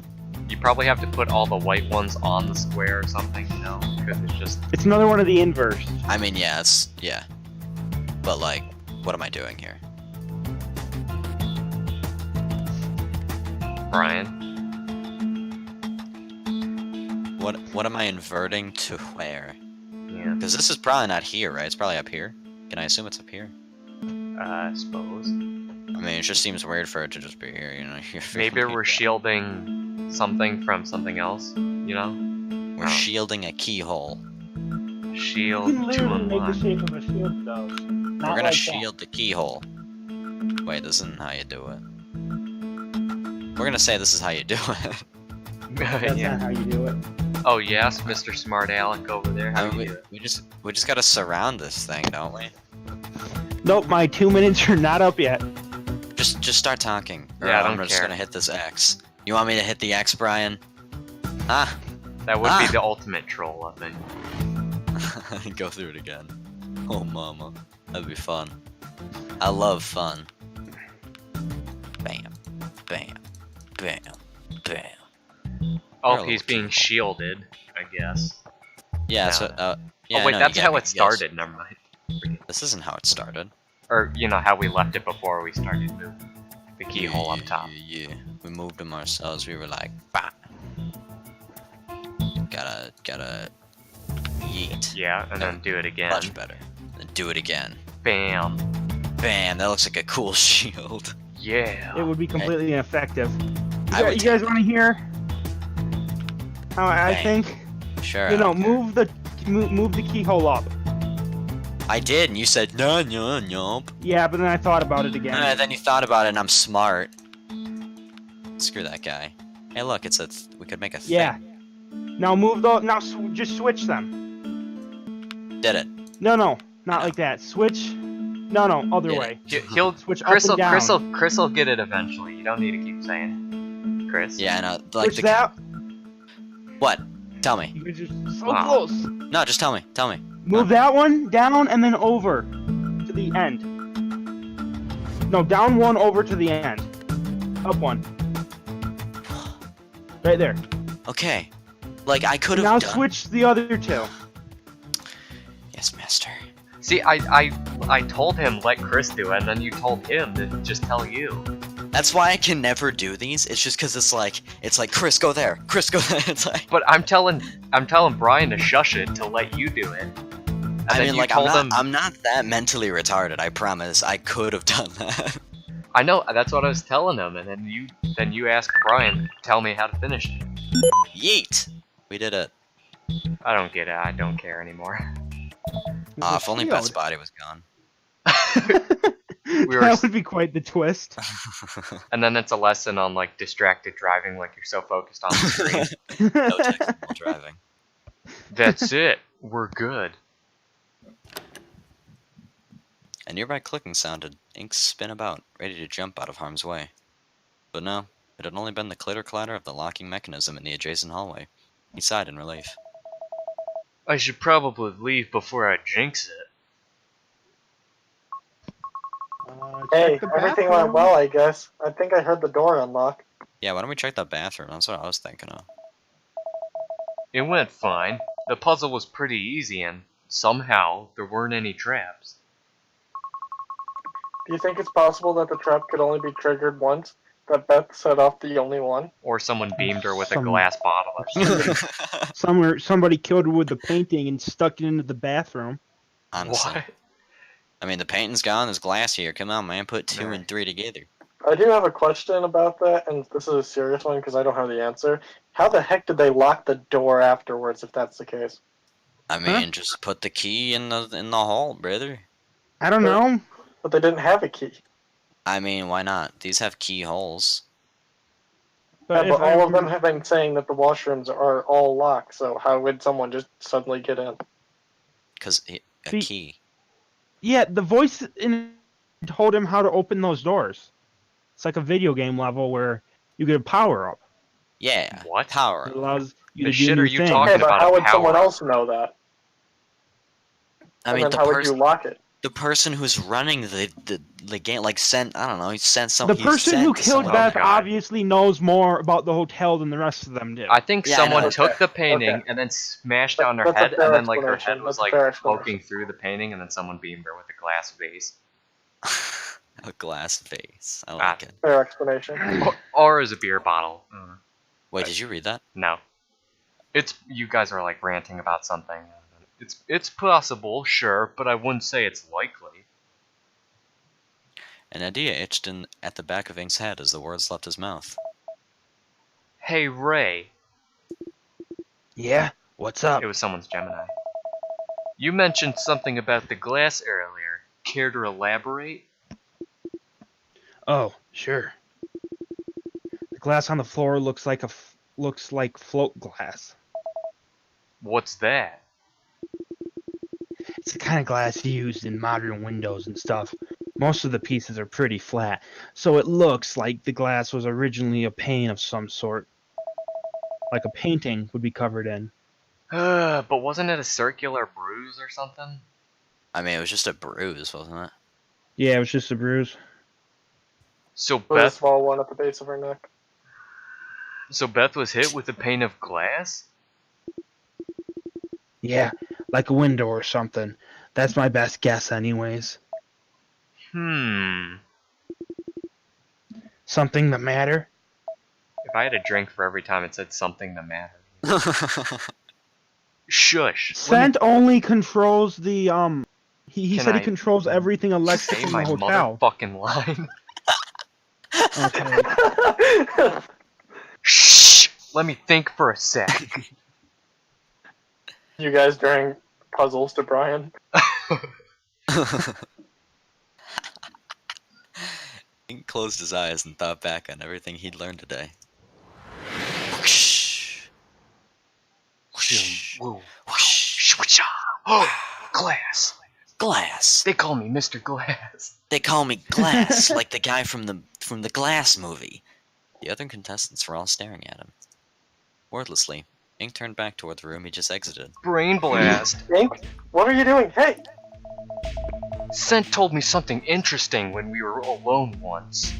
You probably have to put all the white ones on the square or something, you know? Because it's just... It's another one of the inverse. I mean, yeah, it's... Yeah. But, like, what am I doing here? Brian. What am I inverting to where? Yeah, Because this is probably not here, right? It's probably up here. Can I assume it's up here? I suppose. I mean, it just seems weird for it to just be here, you know? You're Maybe freaking we're people. shielding something from something else, you know? We're shielding a keyhole. Shield to unlock. shape of a shield though. We're gonna shield the keyhole. Wait, this isn't how you do it. We're gonna say this is how you do it. That's Yeah. not how you do it. Oh yes, Mr. Smart Alec over there. How I do mean, you do it? we just gotta surround this thing, don't we? Nope, my 2 minutes are not up yet. Just start talking. Or Yeah, I I'm don't just care. gonna hit this X. You want me to hit the X, Brian? Huh? That would Ah. be the ultimate troll, I think. Go through it again. Oh, mama. That'd be fun. I love fun. Bam. Bam. Bam. Bam. Oh, You're a he's little being keyhole. shielded, I guess. Yeah, No. so, yeah, Oh I wait, know, that's you how get it me, yes. started, never mind. This isn't how it started. Or, you know, how we left it before we started moving the keyhole up top. Yeah. We moved them ourselves. We were like, bah. Gotta yeet. Yeah, and then do it again. Much better. Then do it again. Bam. Bam, that looks like a cool shield. Yeah. It would be completely ineffective. I would You guys want to hear how I Bang. think? Sure. You I know, don't care. move the keyhole up. I did, and you said, no, no, no. Yeah, but then I thought about it again. Then you thought about it, and I'm smart. Screw that guy. Hey, look, it's a. We could make a thing. Yeah. Now move the. Now just switch them. Did it. No, not like that. Switch. No, other Yeah. way. He'll Switch Chris up and down. Chris will get it eventually. You don't need to keep saying it. Chris. Yeah, I know. Like Switch that. What? Tell me. You just so Wow. close. No, just tell me. Tell me. Move that one down and then over to the end. No, down one over to the end. Up one. Right there. Okay. Like I could have Now done. switch the other two. Yes, master. See, I told him let Chris do it, and then you told him to just tell you. That's why I can never do these. It's just because it's like Chris, go there. Chris, go there. It's like. But I'm telling Brian to shush it to let you do it. And I then mean, you like, told him. I'm not that mentally retarded. I promise. I could have done that. I know, that's what I was telling him, and then you asked Brian, tell me how to finish it. Yeet. We did it. I don't get it. I don't care anymore. If only Beth's body was gone. That would be quite the twist. And then it's a lesson on like distracted driving, like you're so focused on the screen. No texting while driving. That's it. We're good. A nearby clicking sounded ink spin about, ready to jump out of harm's way. But no, it had only been the clitter-clatter of the locking mechanism in the adjacent hallway. He sighed in relief. I should probably leave before I jinx it. Hey, everything went well, I guess. I think I heard the door unlock. Yeah, why don't we check the bathroom? That's what I was thinking of. It went fine. The puzzle was pretty easy and somehow there weren't any traps. Do you think it's possible that the trap could only be triggered once? That Beth set off the only one? Or someone beamed her with a glass bottle or something. Somebody killed her with the painting and stuck it into the bathroom. Honestly. What? I mean, the painting's gone, there's glass here. Come on, man, put 2 and 3 together. I do have a question about that, and this is a serious one because I don't have the answer. How the heck did they lock the door afterwards, if that's the case? I mean, just put the key in the hall, brother. I don't know. But they didn't have a key. I mean, why not? These have keyholes. But all of them have been saying that the washrooms are all locked, so how would someone just suddenly get in? Because a key. Yeah, the voice told him how to open those doors. It's like a video game level where you get a power-up. Yeah, what? Power It up. allows you The to shit do are new you things. talking Okay, but about how a would someone power-up? else know that? I And mean, then the how would you lock it? person who's running the game, like, sent, I don't know, he sent some. The person who killed someone. Beth God. obviously knows more about the hotel than the rest of them do. I think Yeah, I someone know. took Okay, the painting okay. and then smashed down her That's a head, fair and then like her explanation. head was That's a like fair explanation. poking through the painting, and then someone beamed her with a glass vase. A glass vase. I Ah. like it. Fair explanation. Or as a beer bottle. Wait, did you read that? No. It's you guys are like ranting about something. It's possible, sure, but I wouldn't say it's likely. An idea itched in at the back of Ink's head as the words left his mouth. Hey Ray, Yeah? What's up? it was someone's Gemini. You mentioned something about the glass earlier. Care to elaborate? Oh, sure. The glass on the floor looks like float glass. What's that? It's the kind of glass used in modern windows and stuff. Most of the pieces are pretty flat, so it looks like the glass was originally a pane of some sort. Like a painting would be covered in. But wasn't it a circular bruise or something? I mean, it was just a bruise, wasn't it? Yeah, it was just a bruise. So With a Beth, small one at the base of her neck. Beth was hit with a pane of glass? Yeah, like a window or something. That's my best guess anyways. Something the matter? If I had a drink for every time it said something that mattered. Shush. Scent only controls the he Can said he I controls everything electric Say in my the hotel. motherfucking line. Okay. Shh. Let me think for a sec. You guys during puzzles to Brian? Ink closed his eyes and thought back on everything he'd learned today. Whoosh. Whoosh. Whoa. Whoosh. Oh, glass. Glass. They call me Mr. Glass. They call me Glass, like the guy from the Glass movie. The other contestants were all staring at him. Wordlessly, Ink turned back toward the room he just exited. Brain blast. Ink? What are you doing? Hey! Scent told me something interesting when we were alone once.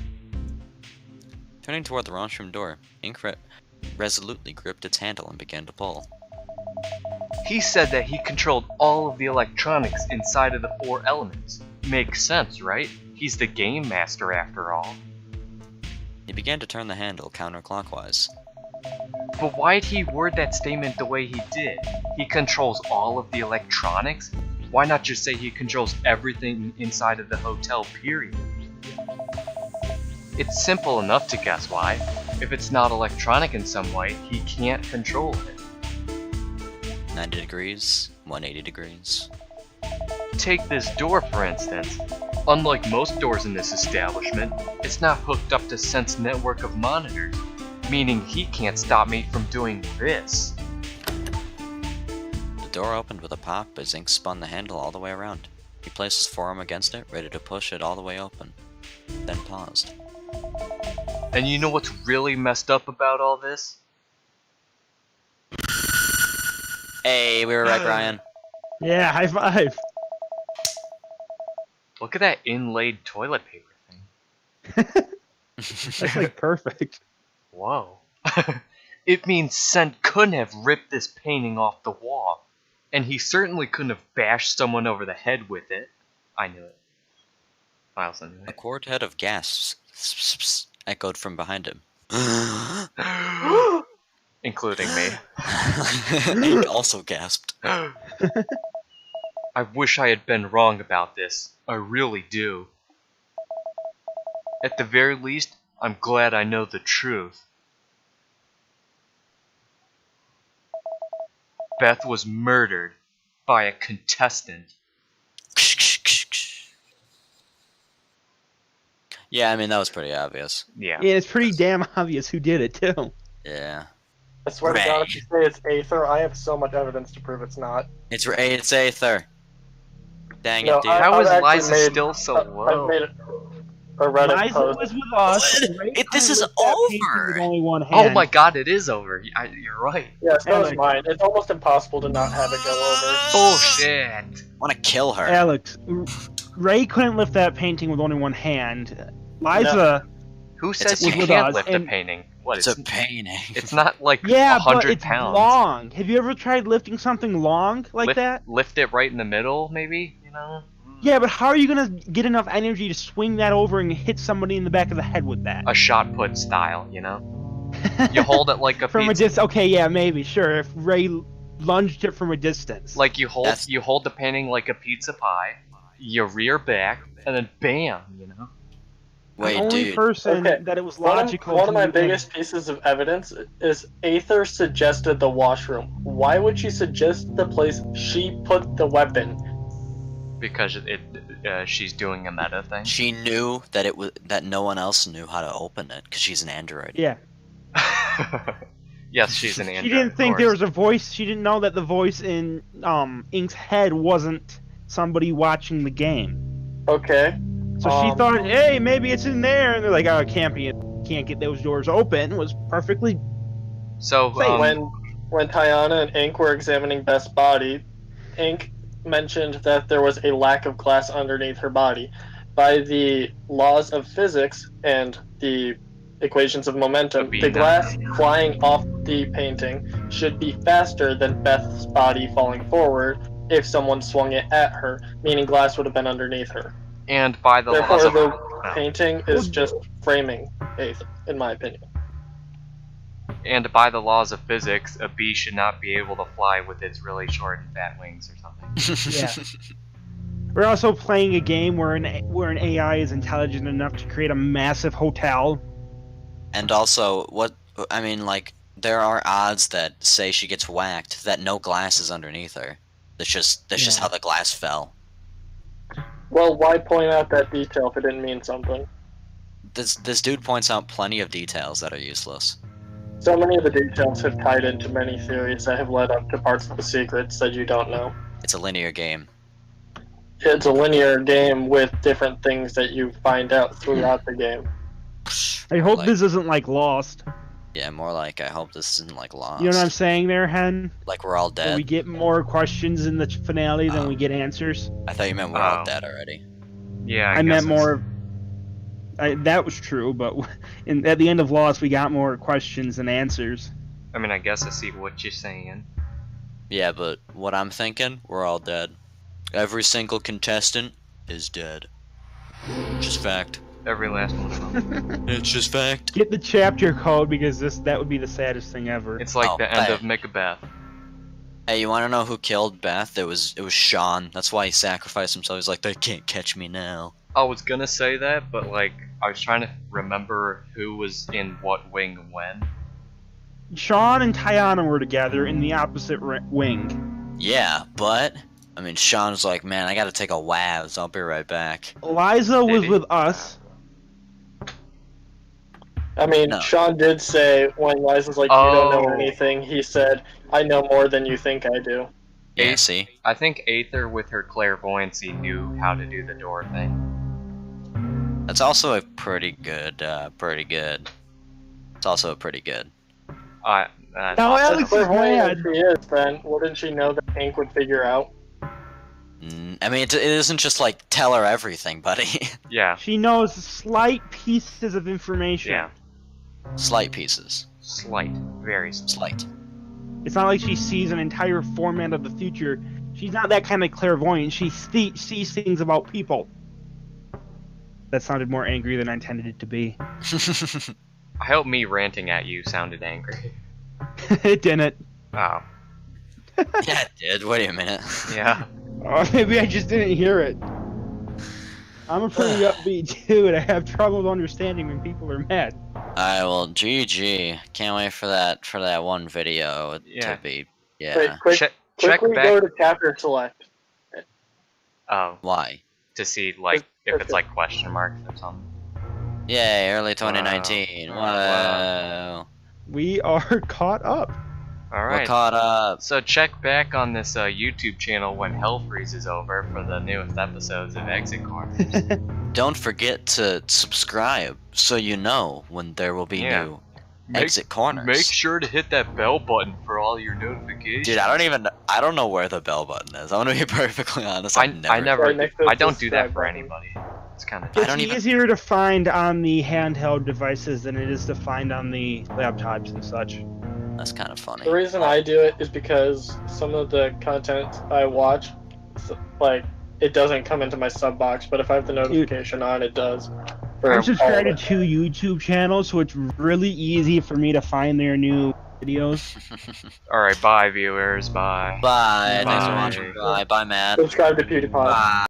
Turning toward the washroom door, Ink resolutely gripped its handle and began to pull. He said that he controlled all of the electronics inside of the 4 elements. Makes sense, right? He's the game master after all. He began to turn the handle counterclockwise. But why'd he word that statement the way he did? He controls all of the electronics? Why not just say he controls everything inside of the hotel, period? It's simple enough to guess why. If it's not electronic in some way, he can't control it. 90 degrees, 180 degrees. Take this door, for instance. Unlike most doors in this establishment, it's not hooked up to Sent's network of monitors, meaning he can't stop me from doing this. The door opened with a pop as Ink spun the handle all the way around. He placed his forearm against it, ready to push it all the way open. Then paused. And you know what's really messed up about all this? Hey, we were right, Brian. Yeah, high five. Look at that inlaid toilet paper thing. That's like perfect. Whoa. It means Sent couldn't have ripped this painting off the wall. And he certainly couldn't have bashed someone over the head with it. I knew it. I also knew A it. quartet of gasps echoed from behind him. Including me. Ink also gasped. I wish I had been wrong about this. I really do. At the very least, I'm glad I know the truth. Beth was murdered by a contestant. Yeah, I mean, that was pretty obvious. Yeah. Yeah, it's pretty damn obvious who did it too. Yeah. I swear to God, if you say it's Aether, I have so much evidence to prove it's not. It's Aether. Dang No, it, dude. How is I've actually Liza made- still so I've low? made a Reddit Liza post. was with us. Ray This couldn't is lift that painting over. with only one Oh hand. my god, it is over. You're right. Yeah, so is Alex. mine. It's almost impossible to not have it go over. Bullshit. I want to kill her. Alex, Ray couldn't lift that painting with only one hand. Liza, Who It's says a you painting. can't With us, lift a and- painting? What? It's a painting. It's not like yeah, but 100 it's pounds. long. Have you ever tried lifting something long like that? Lift it right in the middle, maybe? You know? Yeah, but how are you gonna get enough energy to swing that over and hit somebody in the back of the head with that? A shot put style, you know? You hold it like a from a pizza. distance. Okay, yeah, maybe, sure. If Ray lunged it from a distance. Like you hold That's- you hold the painting like a pizza pie. You rear back, and then bam, you know? the Wait, only dude. person Okay, that it was One logical. of my to- biggest pieces of evidence is Aether suggested the washroom. Why would she suggest the place she put the weapon? Because she's doing a meta thing. She knew that that no one else knew how to open it because she's an android. Yeah, Yes, she's an android. she didn't of think there course. was a voice. She didn't know that the voice in Ink's head wasn't somebody watching the game. Okay. So she thought, hey, maybe it's in there, and they're like, oh, it can't be. It can't get those doors open. It was perfectly. So When Tiana and Ink were examining Beth's body, Ink mentioned that there was a lack of glass underneath her body. By the laws of physics and the equations of momentum, the glass flying off the painting should be faster than Beth's body falling forward if someone swung it at her, meaning glass would have been underneath her. and by the laws Therefore, of the painting is just framing Aether, in my opinion. and by the laws of physics, a bee should not be able to fly with its really short and fat wings or something. Yeah. We're also playing a game where an AI is intelligent enough to create a massive hotel. And also, there are odds that say she gets whacked that no glass is underneath her. That's just how the glass fell. Well, why point out that detail if it didn't mean something? This dude points out plenty of details that are useless. So many of the details have tied into many theories that have led up to parts of the secrets that you don't know. It's a linear game. It's a linear game with different things that you find out throughout the game. I hope Like- this isn't like Lost. Yeah, more like I hope this isn't like Lost. You know what I'm saying there, Hen? Like we're all Where we dead. get more questions in the finale than we get answers. I thought you meant we're all dead already. Yeah, I guess meant more. That was true, but at the end of Lost, we got more questions than answers. I mean, I guess I see what you're saying. Yeah, but what I'm thinking, we're all dead. Every single contestant is dead. Just fact. Every last one of them. It's just fact. Get the chapter code because that would be the saddest thing ever. It's like Oh, the end hey. of Macbeth. Hey, you want to know who killed Beth? It was Sean. That's why he sacrificed himself. He's like, they can't catch me now. I was gonna say that, but like, I was trying to remember who was in what wing when. Sean and Tiana were together in the opposite wing. Yeah, but I mean, Sean's like, man, I gotta take a waz. I'll be right back. Liza was he? with us. I mean, No. Sean did say when Liza's like, you don't know Oh. anything, he said, I know more than you think I do. Yeah, Eighth- see? I think Aether, with her clairvoyancy, knew how to do the door thing. That's also a pretty good. It's also a pretty good. Now, Awesome. Alex is Clairvoyant mad. she is, then wouldn't she know that Ink would figure out? I mean, it isn't just like tell her everything, buddy. Yeah, She knows slight pieces of information. yeah. Slight pieces. Slight. Very slight. Slight. It's not like she sees an entire format of the future. She's not that kind of clairvoyant. She sees things about people. That sounded more angry than I intended it to be. I hope me ranting at you sounded angry. It didn't. Oh, Yeah, it did. Wait a minute. yeah. Or maybe I just didn't hear it. I'm a pretty upbeat dude. I have trouble understanding when people are mad. Alright, well, GG. Can't wait for that one video Yeah. to be. Wait, Yeah. Check quickly back. go to chapter select. Oh, Why? to see like if it's like question marks or something. Yay, early 2019. Wow. Wow. We are caught up. All We're right. caught up. So check back on this YouTube channel when Hell freezes over for the newest episodes of Exit Corners. Don't forget to subscribe so you know when there will be Yeah. new Exit Corners. Make sure to hit that bell button for all your notifications. Dude, I don't know where the bell button is. I'm gonna be perfectly honest. I I've never, Right next to the I don't do that subscribe for button. anybody. It's kind of. I It's don't even- easier to find on the handheld devices than it is to find on the laptops and such. That's kind of funny. The reason I do it is because some of the content I watch, like, it doesn't come into my sub box, but if I have the notification on, it does. For I'm all subscribed of to 2 YouTube channels, so it's really easy for me to find their new videos. All right, bye viewers, bye. Bye. Thanks for Bye. watching. Bye. Bye, Matt. Subscribe to PewDiePie. Bye.